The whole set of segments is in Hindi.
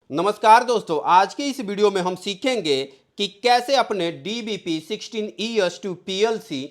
नमस्कार दोस्तों, आज के इस वीडियो में हम सीखेंगे कि कैसे अपने DBP16ES2 PLC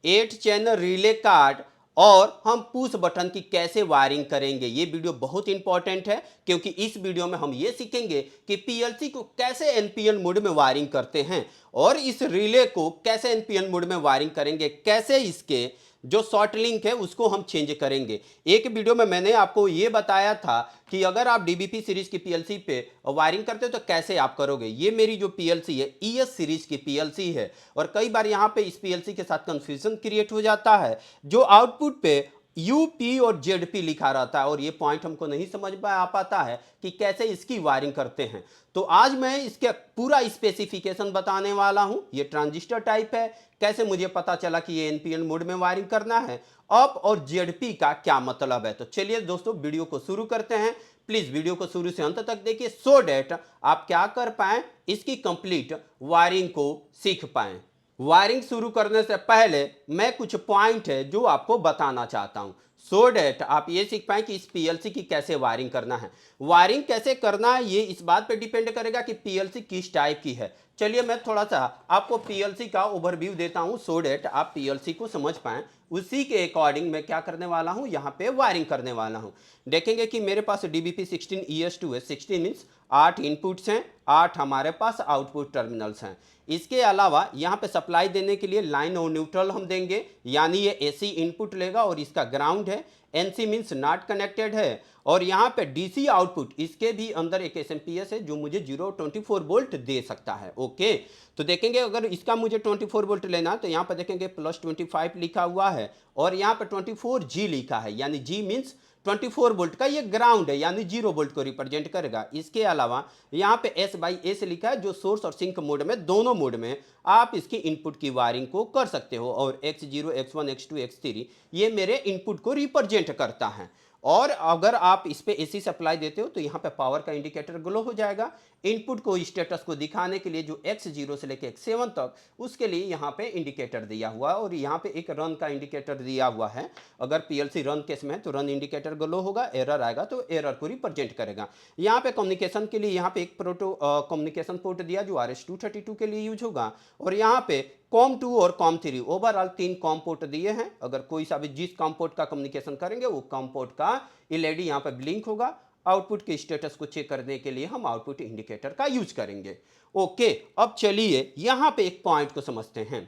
8 channel relay card और हम पुश बटन की कैसे वायरिंग करेंगे। ये वीडियो बहुत इंपॉर्टेंट है क्योंकि इस वीडियो में हम ये सीखेंगे कि PLC को कैसे NPN मोड में वायरिंग करते हैं और इस रिले को कैसे NPN मोड में वायरिंग करेंगे, कैसे इसके जो शॉर्ट लिंक है उसको हम चेंज करेंगे। एक वीडियो में मैंने आपको ये बताया था कि अगर आप DBP सीरीज की PLC पे वायरिंग करते हो तो कैसे आप करोगे। ये मेरी जो PLC है ES सीरीज की PLC है और कई बार यहाँ पे इस PLC के साथ कंफ्यूजन क्रिएट हो जाता है। जो आउटपुट पे UP और ZP लिखा रहता है और ये पॉइंट हमको नहीं समझ में आ पाता है कि कैसे इसकी वायरिंग करते हैं। तो आज मैं इसके पूरा स्पेसिफिकेशन बताने वाला हूं। ये ट्रांजिस्टर टाइप है, कैसे मुझे पता चला कि ये NPN मोड में वायरिंग करना है, अप और ZP का क्या मतलब है। तो चलिए दोस्तों वीडियो को शुरू करते हैं। प्लीज वीडियो को शुरू से अंत तक देखिए सो डेट आप क्या कर पाएं, इसकी कंप्लीट वायरिंग को सीख पाएं। वायरिंग शुरू करने से पहले मैं कुछ पॉइंट है जो आपको बताना चाहता हूं सो डेट आप ये सीख पाएं कि इस PLC की कैसे वायरिंग करना है। वायरिंग कैसे करना है ये इस बात पे डिपेंड करेगा कि PLC किस टाइप की है। चलिए मैं थोड़ा सा आपको PLC का ओवरव्यू देता हूं सो डेट आप PLC को समझ पाएं। उसी के अकॉर्डिंग मैं क्या करने वाला हूं, यहाँ पे वायरिंग करने वाला हूं। देखेंगे कि मेरे पास DBP16ES2 है। 16 मीन्स 8 इनपुट्स हैं, 8 हमारे पास आउटपुट टर्मिनल्स हैं। इसके अलावा यहाँ पे सप्लाई देने के लिए लाइन और न्यूट्रल हम देंगे, यानी ये AC इनपुट लेगा और इसका ग्राउंड है। NC मीन्स नॉट कनेक्टेड है। और यहाँ पे DC आउटपुट, इसके भी अंदर एक SMPS है जो मुझे 024 वोल्ट दे सकता है। ओके, तो देखेंगे अगर इसका मुझे 24 वोल्ट लेना तो यहाँ पर देखेंगे +25 लिखा हुआ है और यहाँ पे 24G लिखा है, यानी G मीन्स 24 वोल्ट का ये ग्राउंड है, यानी 0 वोल्ट को रिप्रेजेंट करेगा। इसके अलावा यहाँ पे S/S लिखा है जो सोर्स और सिंक मोड में, दोनों मोड में आप इसकी इनपुट की वायरिंग को कर सकते हो। और X0 X1 X2 X3 ये मेरे इनपुट को रिप्रेजेंट करता है। और अगर आप इस पे AC सप्लाई देते हो तो यहाँ पे पावर का इंडिकेटर ग्लो हो जाएगा। इनपुट को स्टेटस को दिखाने के लिए जो X0 से लेकर X7 तक, उसके लिए यहाँ पे इंडिकेटर दिया हुआ है और यहाँ पे एक रन का इंडिकेटर दिया हुआ है। अगर PLC रन केस में है तो रन इंडिकेटर ग्लो होगा, एरर आएगा तो एरर को रिप्रेजेंट करेगा। यहाँ पे कम्युनिकेशन के लिए यहाँ पे एक प्रोटो कम्युनिकेशन पोर्ट दिया जो RS-232 के लिए यूज होगा। और यहाँ पे COM2 और COM3 ओवरऑल 3 कॉम पोर्ट दिए हैं। अगर कोई सा भी जिस कॉम पोर्ट का कम्युनिकेशन करेंगे वो कॉम पोर्ट का LED यहाँ पे ब्लिंक होगा। आउटपुट के स्टेटस को चेक करने के लिए हम आउटपुट इंडिकेटर का यूज करेंगे। ओके, अब चलिए यहाँ पे एक पॉइंट को समझते हैं।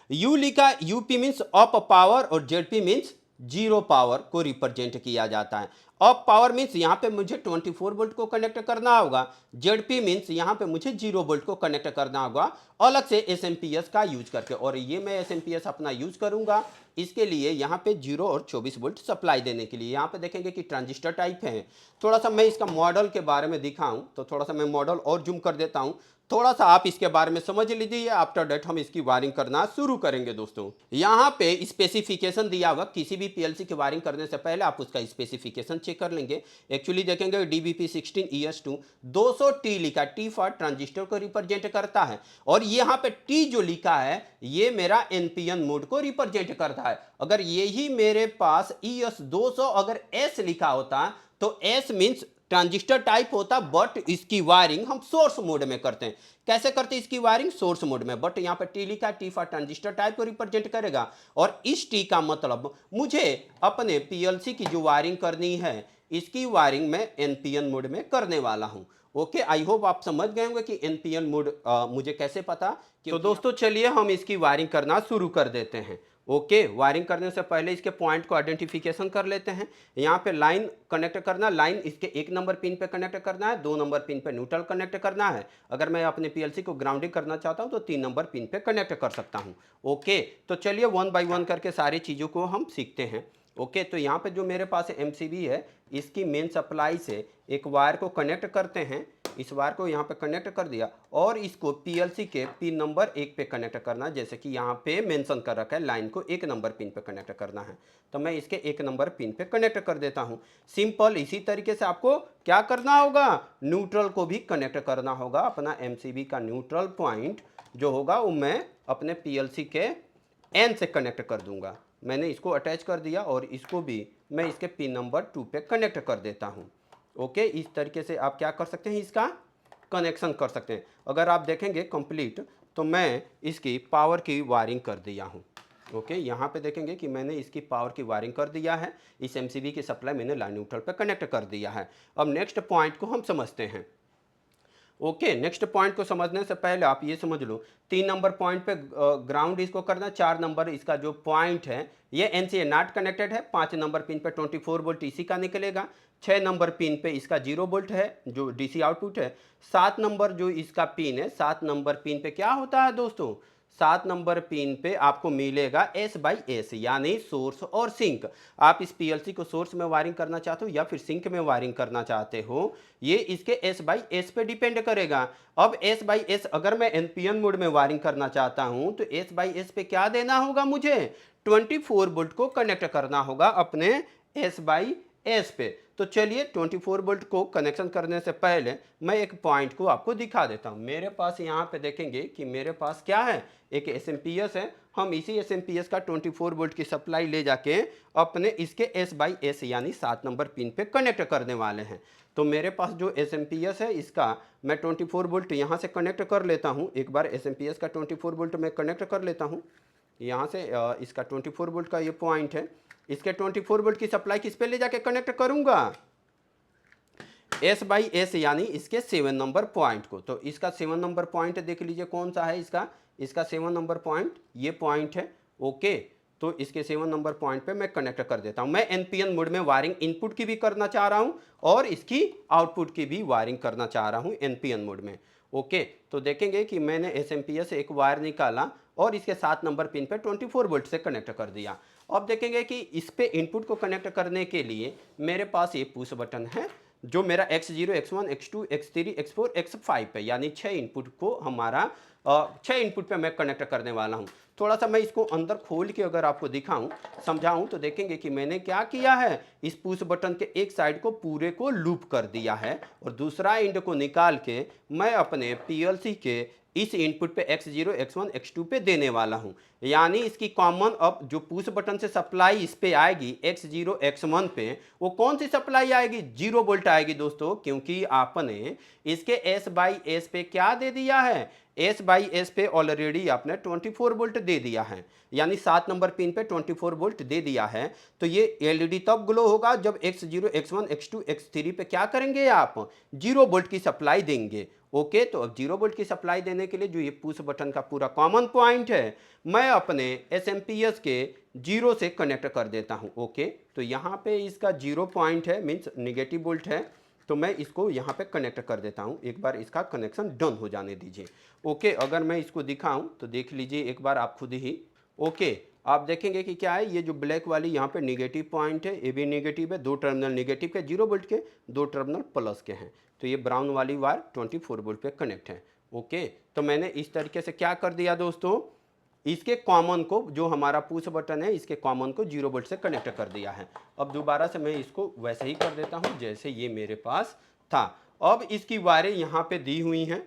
U लिखा, UP मीन्स अप पावर और ZP मीन्स जीरो पावर को रिप्रेजेंट किया जाता है। अप पावर मीन्स यहाँ पे मुझे 24 वोल्ट को कनेक्ट करना होगा, ZP मीन्स यहाँ पे मुझे 0 वोल्ट को कनेक्ट करना होगा अलग से SMPS का यूज करके। और ये मैं SMPS अपना यूज करूंगा इसके लिए यहाँ पे 0 और 24 वोल्ट सप्लाई देने के लिए। यहाँ पे देखेंगे कि ट्रांजिस्टर टाइप है। थोड़ा सा मैं इसका मॉडल के बारे में दिखाऊं तो थोड़ा सा मैं मॉडल और जूम कर देता हूं, थोड़ा सा आप इसके बारे में समझ लीजिए। आफ्टर डेट हम इसकी वायरिंग करना शुरू करेंगे। दोस्तों यहाँ पे स्पेसिफिकेशन दिया हुआ, किसी भी PLC की वायरिंग करने से पहले आप उसका स्पेसिफिकेशन चेक कर लेंगे। एक्चुअली देखेंगे DBP16ES2 200T लिखा, T फॉर ट्रांजिस्टर को रिप्रेजेंट करता है और यहाँ पे T जो लिखा है ये मेरा NPN मोड को रिप्रेजेंट करता है। अगर यही मेरे पास ES200 अगर S लिखा होता तो S मीन्स ट्रांजिस्टर टाइप होता, बट इसकी वायरिंग हम सोर्स मोड में करते हैं। कैसे करते हैं इसकी वायरिंग? सोर्स मोड में। बट यहाँ पर T लिखा है, T फॉर ट्रांजिस्टर टाइप को रिप्रेजेंट करेगा और इस T का मतलब मुझे अपने PLC की जो वायरिंग करनी है इसकी वायरिंग मैं NPN मोड में करने वाला हूं। ओके, आई होप आप समझ गए होंगे कि NPN मोड मुझे कैसे पता। तो दोस्तों चलिए हम इसकी वायरिंग करना शुरू कर देते हैं। ओके, वायरिंग करने से पहले इसके पॉइंट को आइडेंटिफिकेशन कर लेते हैं। यहाँ पे लाइन कनेक्ट करना, लाइन इसके 1 नंबर पिन पे कनेक्ट करना है, 2 नंबर पिन पे न्यूट्रल कनेक्ट करना है। अगर मैं अपने PLC को ग्राउंडिंग करना चाहता हूँ तो 3 नंबर पिन पे कनेक्ट कर सकता हूँ। ओके, तो चलिए 1 बाय 1 करके सारी चीज़ों को हम सीखते हैं। ओके, तो यहाँ पे जो मेरे पास MCB है इसकी मेन सप्लाई से एक वायर को कनेक्ट करते हैं। इस वायर को यहाँ पे कनेक्ट कर दिया और इसको PLC के पिन नंबर 1 पे कनेक्ट करना, जैसे कि यहाँ पे मेंशन कर रखा है लाइन को 1 नंबर पिन पे कनेक्ट करना है, तो मैं इसके 1 नंबर पिन पे कनेक्ट कर देता हूँ। सिंपल। इसी तरीके से आपको क्या करना होगा, न्यूट्रल को भी कनेक्ट करना होगा। अपना MCB का न्यूट्रल पॉइंट जो होगा वो मैं अपने PLC के N से कनेक्ट कर दूंगा। मैंने इसको अटैच कर दिया और इसको भी मैं इसके पिन नंबर 2 पे कनेक्ट कर देता हूँ। ओके, इस तरीके से आप क्या कर सकते हैं, इसका कनेक्शन कर सकते हैं। अगर आप देखेंगे कंप्लीट, तो मैं इसकी पावर की वायरिंग कर दिया हूँ। ओके, यहाँ पे देखेंगे कि मैंने इसकी पावर की वायरिंग कर दिया है, इस एमसीबी की सप्लाई मैंने लाइन न्यूट्रल पे कनेक्ट कर दिया है। अब नेक्स्ट पॉइंट को हम समझते हैं। ओके, नेक्स्ट पॉइंट को समझने से पहले आप ये समझ लो, 3 नंबर पॉइंट पे ग्राउंड इसको करना, 4 नंबर इसका जो पॉइंट है ये एनसीए नॉट कनेक्टेड है, 5 नंबर पिन पे 24 वोल्ट इसी का निकलेगा, 6 नंबर पिन पे इसका 0 वोल्ट है जो डीसी आउटपुट है, 7 नंबर जो इसका पिन है, 7 नंबर पिन पे क्या होता है दोस्तों, 7 नंबर पिन पे आपको मिलेगा S/S यानी सोर्स और सिंक। आप इस पीएलसी को सोर्स में वायरिंग करना चाहते हो या फिर सिंक में वायरिंग करना चाहते हो, ये इसके S/S पे डिपेंड करेगा। अब S/S अगर मैं एनपीएन मोड में वायरिंग करना चाहता हूं तो S/S पे क्या देना होगा, मुझे 24 वोल्ट को कनेक्ट करना होगा अपने S/S पे। तो चलिए 24 वोल्ट को कनेक्शन करने से पहले मैं एक पॉइंट को आपको दिखा देता हूं। मेरे पास यहाँ पे देखेंगे कि मेरे पास क्या है, एक एसएमपीएस है। हम इसी एसएमपीएस का 24 वोल्ट की सप्लाई ले जाके अपने इसके S/S यानी 7 नंबर पिन पे कनेक्ट करने वाले हैं। तो मेरे पास जो एसएमपीएस है इसका मैं 24 वोल्ट यहाँ से कनेक्ट कर लेता हूँ। एक बार एसएमपीएस का 24 वोल्ट मैं कनेक्ट कर लेता हूँ यहाँ से। इसका 24 वोल्ट का ये पॉइंट है, इसके 24 वोल्ट की सप्लाई किस पे ले जाके कनेक्ट करूंगा, S/S यानी इसके 7 नंबर पॉइंट को। तो इसका 7 नंबर पॉइंट देख लीजिए कौन सा है, इसका 7 नंबर पॉइंट ये पॉइंट है। ओके, तो इसके 7 नंबर पॉइंट पे मैं कनेक्ट कर देता हूं। मैं एनपीएन मोड में वायरिंग इनपुट की भी करना चाह रहा हूं और इसकी आउटपुट की भी वायरिंग करना चाह रहा हूं एनपीएन मोड में। ओके, तो देखेंगे कि मैंने एसएमपीएस से एक वायर निकाला और इसके 7 नंबर पिन पे 24 वोल्ट से कनेक्ट कर दिया। अब देखेंगे कि इस पे इनपुट को कनेक्ट करने के लिए मेरे पास ये पुश बटन है जो मेरा X0, X1, X2, X3, X4, X5 पे यानी 6 इनपुट को हमारा 6 इनपुट पे मैं कनेक्ट करने वाला हूँ। थोड़ा सा मैं इसको अंदर खोल के अगर आपको दिखाऊं, समझाऊं, तो देखेंगे कि मैंने क्या किया है, इस पुश बटन के एक साइड को पूरे को लूप कर दिया है और दूसरा एंड को निकाल के मैं अपने पीएलसी के इस इनपुट पे X0, X1, X2 पे देने वाला हूं। यानी इसकी कॉमन अब जो पुश बटन से सप्लाई इस पे आएगी X0, X1 पे, वो कौन सी सप्लाई आएगी, 0 वोल्ट आएगी दोस्तों, क्योंकि आपने इसके S/S पे क्या दे दिया है, S/S पे ऑलरेडी आपने 24 वोल्ट दे दिया है, यानी 7 नंबर पिन पे 24 वोल्ट दे दिया है। तो ये एलईडी तब ग्लो होगा जब X0, X1, X2, X3 पे क्या करेंगे, आप 0 वोल्ट की सप्लाई देंगे। ओके, तो अब 0 वोल्ट की सप्लाई देने के लिए जो ये पुश बटन का पूरा कॉमन पॉइंट है, मैं अपने एसएमपीएस के 0 से कनेक्ट कर देता हूं। ओके, तो यहाँ पे इसका 0 पॉइंट है, मीन्स निगेटिव वोल्ट है, तो मैं इसको यहाँ पे कनेक्ट कर देता हूँ। एक बार इसका कनेक्शन डन हो जाने दीजिए। ओके, अगर मैं इसको दिखाऊं तो देख लीजिए एक बार आप खुद ही। ओके, आप देखेंगे कि क्या है, ये जो ब्लैक वाली यहाँ पे निगेटिव पॉइंट है, ये भी निगेटिव है, 2 टर्मिनल निगेटिव के 0 वोल्ट के, 2 टर्मिनल प्लस के हैं। तो ये ब्राउन वाली वायर 24 वोल्ट पे कनेक्ट है। ओके, तो मैंने इस तरीके से क्या कर दिया दोस्तों, इसके कॉमन को, जो हमारा पुश बटन है, इसके कॉमन को 0 वोल्ट से कनेक्ट कर दिया है। अब दोबारा से मैं इसको वैसे ही कर देता हूँ जैसे ये मेरे पास था। अब इसकी वायरें यहाँ पे दी हुई हैं,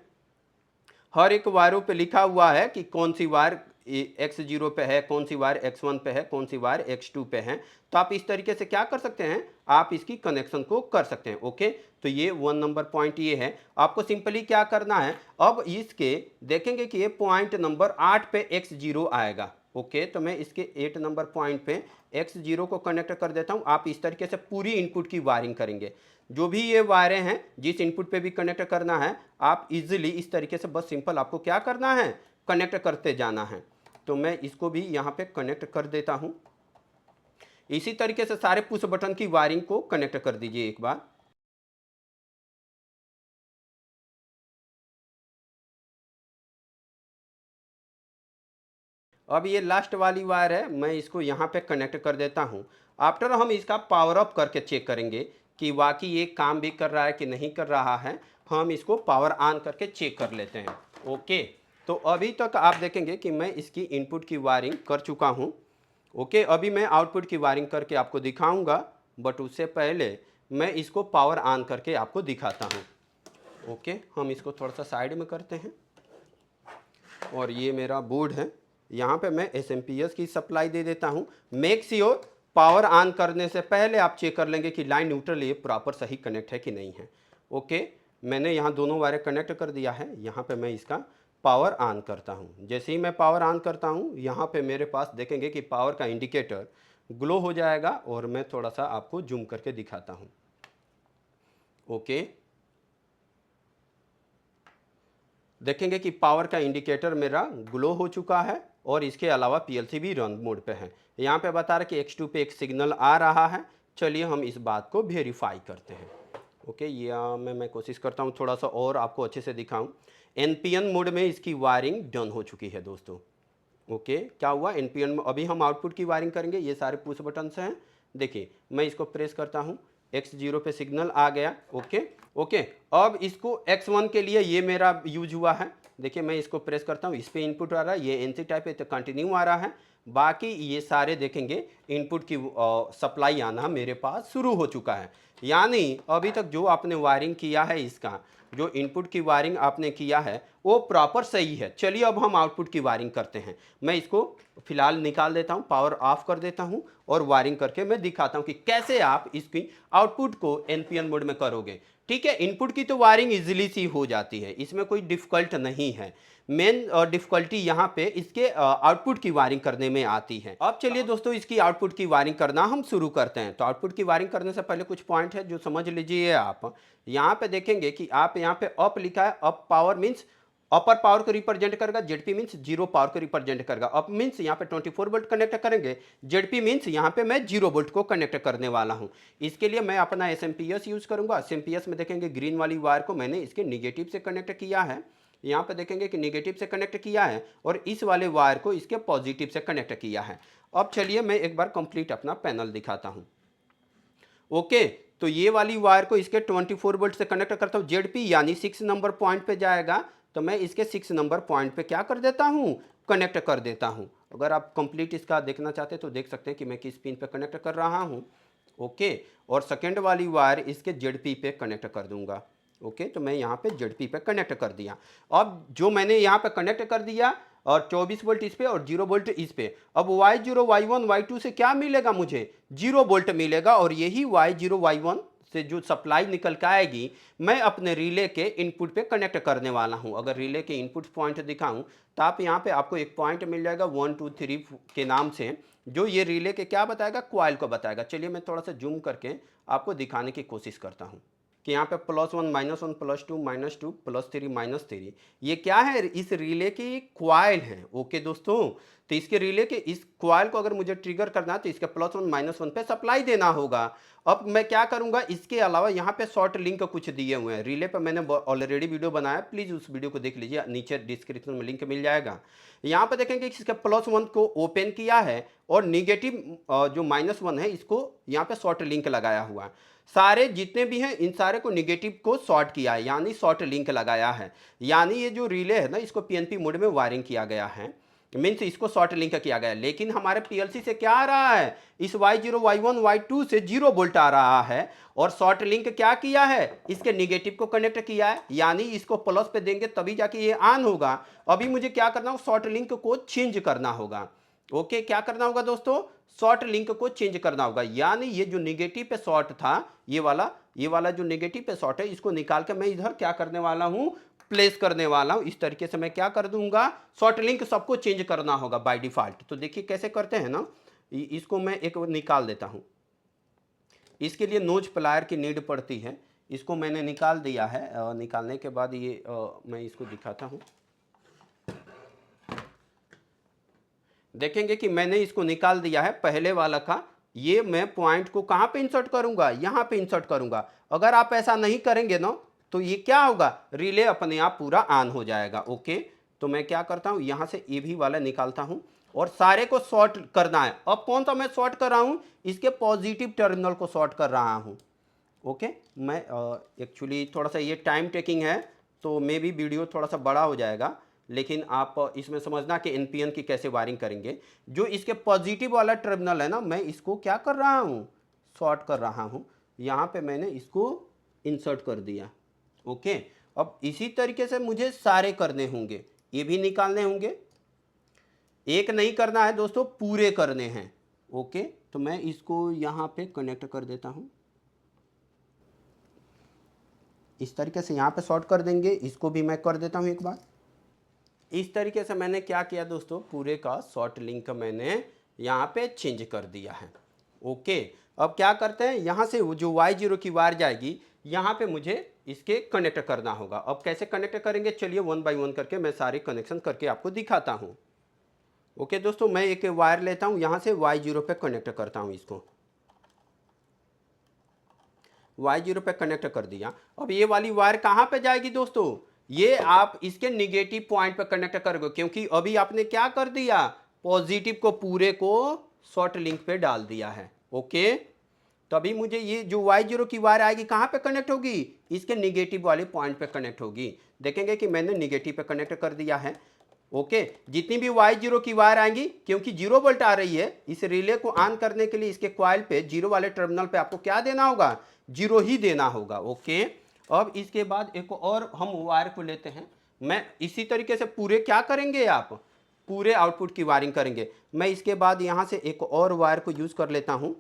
हर एक वायरों पे लिखा हुआ है कि कौन सी वायर X0 पे है, कौन सी वायर X1 पे है, कौन सी वायर X2 पे है। तो आप इस तरीके से क्या कर सकते हैं, आप इसकी कनेक्शन को कर सकते हैं। ओके, तो ये 1 नंबर पॉइंट ये है। आपको सिंपली क्या करना है, अब इसके देखेंगे कि ये पॉइंट नंबर 8 पे X0 आएगा। ओके, तो मैं इसके 8 नंबर पॉइंट पे X0 को कनेक्ट कर देता हूँ। आप इस तरीके से पूरी इनपुट की वायरिंग करेंगे, जो भी ये वायरें हैं जिस इनपुट पे भी कनेक्ट करना है, आप इजीली इस तरीके से बस सिंपल आपको क्या करना है, कनेक्ट करते जाना है। तो मैं इसको भी यहाँ पे कनेक्ट कर देता हूँ। इसी तरीके से सारे पुश बटन की वायरिंग को कनेक्ट कर दीजिए एक बार। अब ये लास्ट वाली वायर है, मैं इसको यहाँ पे कनेक्ट कर देता हूँ। आफ्टर हम इसका पावर अप करके चेक करेंगे कि वाकई ये काम भी कर रहा है कि नहीं कर रहा है। हम इसको पावर ऑन करके चेक कर लेते हैं। ओके, तो अभी तक आप देखेंगे कि मैं इसकी इनपुट की वायरिंग कर चुका हूँ। ओके, अभी मैं आउटपुट की वायरिंग करके आपको दिखाऊंगा, बट उससे पहले मैं इसको पावर ऑन करके आपको दिखाता हूँ। ओके, हम इसको थोड़ा सा साइड में करते हैं और ये मेरा बोर्ड है, यहाँ पे मैं एसएमपीएस की सप्लाई दे देता हूँ। मेक श्योर पावर ऑन करने से पहले आप चेक कर लेंगे कि लाइन न्यूट्रल ये प्रॉपर सही कनेक्ट है कि नहीं है। ओके, मैंने यहाँ दोनों वायर कनेक्ट कर दिया है। यहाँ पे मैं इसका पावर ऑन करता हूँ। जैसे ही मैं पावर ऑन करता हूँ, यहाँ पे मेरे पास देखेंगे कि पावर का इंडिकेटर ग्लो हो जाएगा, और मैं थोड़ा सा आपको जूम करके दिखाता हूँ। ओके, देखेंगे कि पावर का इंडिकेटर मेरा ग्लो हो चुका है, और इसके अलावा पीएलसी भी रन मोड पे है। यहाँ पे बता रहा है कि X2 पे एक सिग्नल आ रहा है। चलिए हम इस बात को वेरीफाई करते हैं। ओके, ये मैं कोशिश करता हूँ थोड़ा सा और आपको अच्छे से दिखाऊं। एनपीएन मोड में इसकी वायरिंग डन हो चुकी है दोस्तों। ओके, क्या हुआ एनपीएन में, अभी हम आउटपुट की वायरिंग करेंगे। ये सारे पुश बटन से हैं। देखिए मैं इसको प्रेस करता हूँ, X0 पे सिग्नल आ गया। ओके ओके, अब इसको X1 के लिए ये मेरा यूज हुआ है। देखिए मैं इसको प्रेस करता हूँ, इस पर इनपुट आ रहा है, ये एनसी टाइप है तो कंटिन्यू आ रहा है। बाकी ये सारे देखेंगे इनपुट की सप्लाई आना मेरे पास शुरू हो चुका है। यानी अभी तक जो आपने वायरिंग किया है, इसका जो इनपुट की वायरिंग आपने किया है वो प्रॉपर सही है। चलिए अब हम आउटपुट की वायरिंग करते हैं। मैं इसको फिलहाल निकाल देता हूं, पावर ऑफ कर देता हूं, और वायरिंग करके मैं दिखाता हूं कि कैसे आप इसकी आउटपुट को एनपीएन मोड में करोगे। ठीक है, इनपुट की तो वायरिंग इजीली सी हो जाती है, इसमें कोई डिफिकल्ट नहीं है। मेन डिफिकल्टी यहाँ पे इसके आउटपुट की वायरिंग करने में आती है। अब चलिए दोस्तों इसकी आउटपुट की वायरिंग करना हम शुरू करते हैं। तो आउटपुट की वायरिंग करने से पहले कुछ पॉइंट है जो समझ लीजिए। आप यहाँ पे देखेंगे कि आप यहाँ पे अप लिखा है, अप पावर मीन्स अपर पावर को रिप्रेजेंट करेगा, जेडपी मीन्स जीरो पावर को रिप्रेजेंट करेगा। अप मीन्स यहाँ पे 24 वोल्ट कनेक्ट करेंगे, जेडपी मीन्स यहाँ पे मैं 0 वोल्ट को कनेक्ट करने वाला हूँ। इसके लिए मैं अपना एसएमपीएस यूज करूंगा। एसएमपीएस में देखेंगे ग्रीन वाली वायर को मैंने इसके निगेटिव से कनेक्ट किया है। यहाँ पे देखेंगे कि निगेटिव से कनेक्ट किया है, और इस वाले वायर को इसके पॉजिटिव से कनेक्ट किया है। अब चलिए मैं एक बार कंप्लीट अपना पैनल दिखाता हूँ। ओके, तो ये वाली वायर को इसके 24 वोल्ट से कनेक्ट करता हूँ। जेडपी यानी 6 नंबर पॉइंट पे जाएगा, तो मैं इसके 6 नंबर पॉइंट पे क्या कर देता हूँ, कनेक्ट कर देता हूँ। अगर आप कंप्लीट इसका देखना चाहते हैं तो देख सकते हैं कि मैं किस पिन पे कनेक्ट कर रहा हूँ। ओके, और सेकेंड वाली वायर इसके जेडपी पे कनेक्ट कर दूंगा। ओके, तो मैं यहाँ पे जेडपी पे कनेक्ट कर दिया। अब जो मैंने यहाँ पे कनेक्ट कर दिया, और 24 वोल्ट इस पे और 0 वोल्ट इस पे। अब Y0 Y1 Y2 से क्या मिलेगा, मुझे 0 वोल्ट मिलेगा, और यही Y0 Y1 से जो सप्लाई निकल के आएगी मैं अपने रिले के इनपुट पे कनेक्ट करने वाला हूं। अगर रिले के इनपुट पॉइंट दिखाऊं तो आप यहाँ पे आपको एक पॉइंट मिल जाएगा 1 2 3 के नाम से, जो ये रिले के क्या बताएगा, क्वाइल को बताएगा। चलिए मैं थोड़ा सा जूम करके आपको दिखाने की कोशिश करता हूँ कि यहाँ पे +1 -1 +2 -2 +3 -3 ये क्या है, इस रिले की क्वाइल है। ओके दोस्तों, तो इसके रिले के इस क्वाइल को अगर मुझे ट्रिगर करना है तो इसके +1 -1 पे सप्लाई देना होगा। अब मैं क्या करूंगा, इसके अलावा यहाँ पे शॉर्ट लिंक कुछ दिए हुए हैं रिले पे, मैंने ऑलरेडी वीडियो बनाया, प्लीज उस वीडियो को देख लीजिए, नीचे डिस्क्रिप्शन में लिंक मिल जाएगा। यहाँ पे देखेंगे कि इसके +1 को ओपन किया है, और निगेटिव जो -1 है इसको यहाँ पे शॉर्ट लिंक लगाया हुआ है। सारे जितने भी हैं इन सारे को निगेटिव को शॉर्ट किया है, यानी शॉर्ट लिंक लगाया है। यानी ये जो रिले है ना, इसको पीएनपी मोड में वायरिंग किया गया है, मीन्स इसको शॉर्ट लिंक किया गया है। लेकिन हमारे पीएलसी से क्या आ रहा है, इस Y0 Y1 Y2 से 0 वोल्ट आ रहा है, और शॉर्ट लिंक क्या किया है, इसके निगेटिव को कनेक्ट किया है, यानी इसको प्लस पे देंगे तभी जाके ये ऑन होगा। अभी मुझे क्या करना होगा, शॉर्ट लिंक को चेंज करना होगा। ओके, क्या करना होगा दोस्तों, शॉर्ट लिंक को चेंज करना होगा। यानी ये जो निगेटिव पे शॉर्ट था, ये वाला जो निगेटिव पे शॉर्ट है, इसको निकाल के मैं इधर क्या करने वाला हूं, प्लेस करने वाला हूं। इस तरीके से मैं क्या कर दूंगा, शॉर्ट लिंक सबको चेंज करना होगा बाय डिफॉल्ट। तो देखिए कैसे करते हैं ना, इसको मैं एक निकाल देता हूं। इसके लिए नोज प्लायर की नीड पड़ती है, इसको मैंने निकाल दिया है। निकालने के बाद ये मैं इसको दिखाता हूं। देखेंगे कि मैंने इसको निकाल दिया है पहले वाला का। ये मैं पॉइंट को कहां पे इंसर्ट करूंगा, यहां पे इंसर्ट करूंगा। अगर आप ऐसा नहीं करेंगे ना तो ये क्या होगा, रिले अपने आप पूरा ऑन हो जाएगा। ओके, तो मैं क्या करता हूं, यहां से ये भी वाला निकालता हूं, और सारे को शॉर्ट करना है। अब कौन सा मैं शॉर्ट कर रहा हूं, इसके पॉजिटिव टर्मिनल को शॉर्ट कर रहा हूं। ओके, मैं एक्चुअली थोड़ा सा ये टाइम टेकिंग है, तो मे भी वीडियो थोड़ा सा बड़ा हो जाएगा, लेकिन आप इसमें समझना कि एनपीएन की कैसे वायरिंग करेंगे। जो इसके पॉजिटिव वाला टर्मिनल है ना, मैं इसको क्या कर रहा हूँ, शॉर्ट कर रहा हूँ। यहाँ पे मैंने इसको इंसर्ट कर दिया। ओके, अब इसी तरीके से मुझे सारे करने होंगे, ये भी निकालने होंगे। एक नहीं करना है दोस्तों, पूरे करने हैं। ओके, तो मैं इसको यहाँ पे कनेक्ट कर देता हूँ। इस तरीके से यहाँ पे शॉर्ट कर देंगे। इसको भी मैं कर देता हूँ एक बार। इस तरीके से मैंने क्या किया दोस्तों, पूरे का शॉर्ट लिंक मैंने यहाँ पे चेंज कर दिया है। ओके, अब क्या करते हैं, यहाँ से जो Y0 की वायर जाएगी यहाँ पे मुझे इसके कनेक्ट करना होगा। अब कैसे कनेक्ट करेंगे, चलिए वन बाय वन करके मैं सारे कनेक्शन करके आपको दिखाता हूँ। ओके दोस्तों, मैं एक वायर लेता हूँ, यहाँ से Y0 पे कनेक्ट करता हूँ। इसको Y0 पे कनेक्ट कर दिया। अब ये वाली वायर कहाँ पे जाएगी दोस्तों, ये आप इसके निगेटिव पॉइंट पे कनेक्ट करोगे, क्योंकि अभी आपने क्या कर दिया, पॉजिटिव को पूरे को शॉर्ट लिंक पे डाल दिया है। ओके, तभी मुझे ये जो Y0 की वायर आएगी कहाँ पे कनेक्ट होगी, इसके निगेटिव वाले पॉइंट पे कनेक्ट होगी। देखेंगे कि मैंने निगेटिव पे कनेक्ट कर दिया है। ओके, जितनी भी Y0 की वायर आएंगी, क्योंकि 0 वोल्ट आ रही है, इस रिले को ऑन करने के लिए इसके कॉइल पे 0 वाले टर्मिनल पे आपको क्या देना होगा, 0 ही देना होगा। ओके, अब इसके बाद एक और हम वायर को लेते हैं। मैं इसी तरीके से पूरे क्या करेंगे, आप पूरे आउटपुट की वायरिंग करेंगे। मैं इसके बाद यहाँ से एक और वायर को यूज कर लेता हूँ।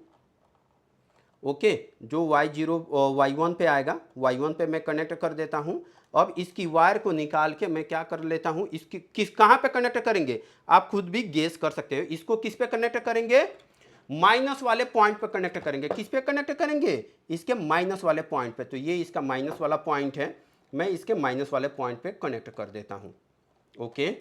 ओके, जो Y0 Y1 पे आएगा, Y1 पे मैं कनेक्ट कर देता हूँ। अब इसकी वायर को निकाल के मैं क्या कर लेता हूँ, इसकी किस कहाँ पे कनेक्ट करेंगे, आप खुद भी गेस कर सकते हो। इसको किस पे कनेक्ट करेंगे, माइनस वाले पॉइंट पे कनेक्ट करेंगे। किस पे कनेक्ट करेंगे, इसके माइनस वाले पॉइंट पे। तो ये इसका माइनस वाला पॉइंट है, मैं इसके माइनस वाले पॉइंट पे कनेक्ट कर देता हूँ। ओके,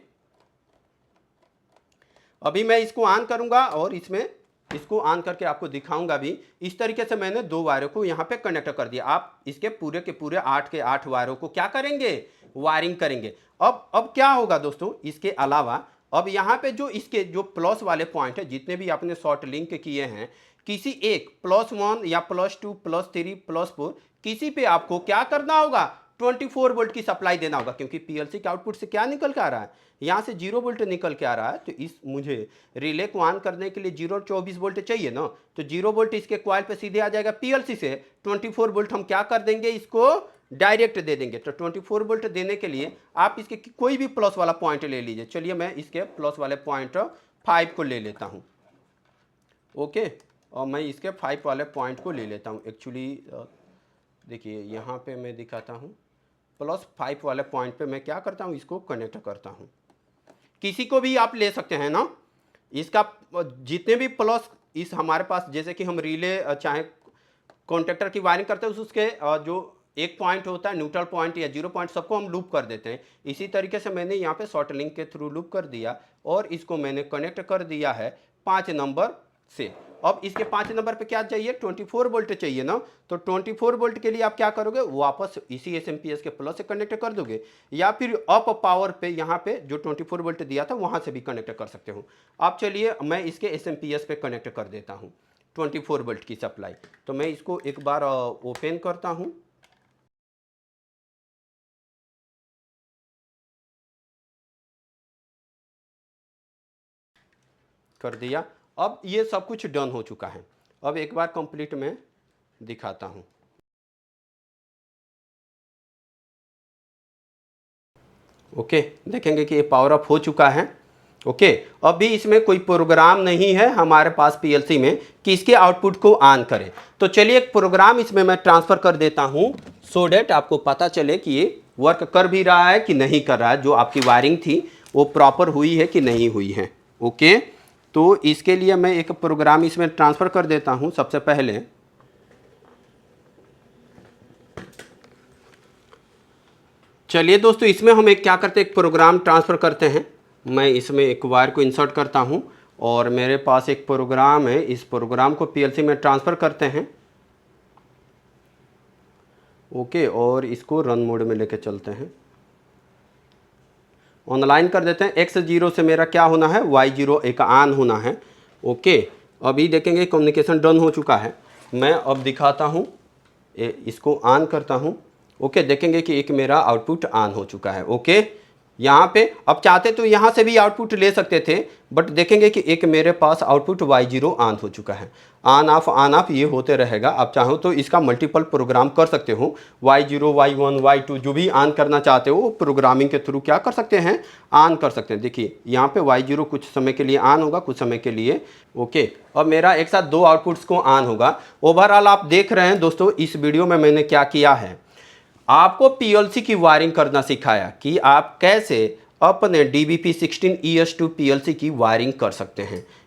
अभी मैं इसको ऑन करूंगा और इसमें इसको ऑन करके आपको दिखाऊंगा भी। इस तरीके से मैंने 2 वायरों को यहाँ पे कनेक्ट कर दिया। आप इसके पूरे के पूरे 8 के 8 वायरों को क्या करेंगे, वायरिंग करेंगे। अब क्या होगा दोस्तों, इसके अलावा अब यहाँ पे जो इसके जो प्लस वाले पॉइंट है, जितने भी आपने शॉर्ट लिंक किए हैं, किसी एक +1 या +2 +3 +4 किसी पे आपको क्या करना होगा, 24 वोल्ट की सप्लाई देना होगा। क्योंकि पीएलसी के आउटपुट से क्या निकल के आ रहा है, यहाँ से 0 वोल्ट निकल के आ रहा है। तो इस मुझे रिले को ऑन करने के लिए 0-24 वोल्ट चाहिए ना, तो 0 वोल्ट इसके कॉइल पे सीधे आ जाएगा पीएलसी से। 24 वोल्ट हम क्या कर देंगे, इसको डायरेक्ट दे देंगे। तो 24 वोल्ट देने के लिए आप इसके कोई भी प्लस वाला पॉइंट ले लीजिए। चलिए मैं इसके प्लस वाले पॉइंट 5 को ले लेता हूँ। ओके, और मैं इसके 5 वाले पॉइंट को ले लेता हूँ। एक्चुअली देखिए यहाँ पे मैं दिखाता हूँ, +5 वाले पॉइंट पे मैं क्या करता हूँ, इसको कनेक्ट करता हूँ। किसी को भी आप ले सकते हैं ना, इसका जितने भी प्लस इस हमारे पास, जैसे कि हम रिले चाहे कॉन्टेक्टर की वायरिंग करते हैं, उसके जो एक पॉइंट होता है न्यूट्रल पॉइंट या 0 पॉइंट, सबको हम लूप कर देते हैं। इसी तरीके से मैंने यहाँ पे शॉर्ट लिंक के थ्रू लूप कर दिया और इसको मैंने कनेक्ट कर दिया है 5 नंबर से। अब इसके 5 नंबर पे क्या चाहिए, 24 वोल्ट चाहिए ना। तो 24 वोल्ट के लिए आप क्या करोगे, वापस इसी एसएमपीएस के प्लस से कनेक्ट कर दोगे, या फिर अप पावर पे यहाँ पे जो 24 वोल्ट दिया था वहाँ से भी कनेक्ट कर सकते हो आप। चलिए मैं इसके एसएमपीएस पे कनेक्ट कर देता हूँ 24 वोल्ट की सप्लाई। तो मैं इसको एक बार ओपन करता हूँ। कर दिया। अब ये सब कुछ डन हो चुका है। अब एक बार कंप्लीट में दिखाता हूँ। ओके, देखेंगे कि ये पावर अप हो चुका है। ओके, अभी इसमें कोई प्रोग्राम नहीं है हमारे पास पीएलसी में कि इसके आउटपुट को ऑन करें। तो चलिए एक प्रोग्राम इसमें मैं ट्रांसफ़र कर देता हूँ, सो डेट आपको पता चले कि ये वर्क कर भी रहा है कि नहीं कर रहा है, जो आपकी वायरिंग थी वो प्रॉपर हुई है कि नहीं हुई है। ओके, तो इसके लिए मैं एक प्रोग्राम इसमें ट्रांसफ़र कर देता हूँ। सबसे पहले चलिए दोस्तों, इसमें हम एक क्या करते हैं, एक प्रोग्राम ट्रांसफ़र करते हैं। मैं इसमें एक वायर को इंसर्ट करता हूं और मेरे पास एक प्रोग्राम है, इस प्रोग्राम को पीएलसी में ट्रांसफ़र करते हैं। ओके, और इसको रन मोड में लेके चलते हैं, ऑनलाइन कर देते हैं। X0 से मेरा क्या होना है, Y0 एक ऑन होना है। ओके, अभी देखेंगे कम्युनिकेशन डन हो चुका है। मैं अब दिखाता हूँ, इसको ऑन करता हूँ। ओके, देखेंगे कि एक मेरा आउटपुट ऑन हो चुका है। ओके, यहाँ पे अब चाहते तो यहाँ से भी आउटपुट ले सकते थे, बट देखेंगे कि एक मेरे पास आउटपुट Y0 ऑन हो चुका है। ऑन ऑफ ये होते रहेगा। आप चाहो तो इसका मल्टीपल प्रोग्राम कर सकते हो, Y0 Y1 Y2 जो भी ऑन करना चाहते हो प्रोग्रामिंग के थ्रू क्या कर सकते हैं, ऑन कर सकते हैं। देखिए यहाँ पे Y0 कुछ समय के लिए ऑन होगा, कुछ समय के लिए ओके। और मेरा एक साथ दो आउटपुट्स को ऑन होगा। ओवरऑल आप देख रहे हैं दोस्तों, इस वीडियो में मैंने क्या किया है, आपको पीएलसी की वायरिंग करना सिखाया कि आप कैसे अपने DBP16ES2 पीएलसी की वायरिंग कर सकते हैं।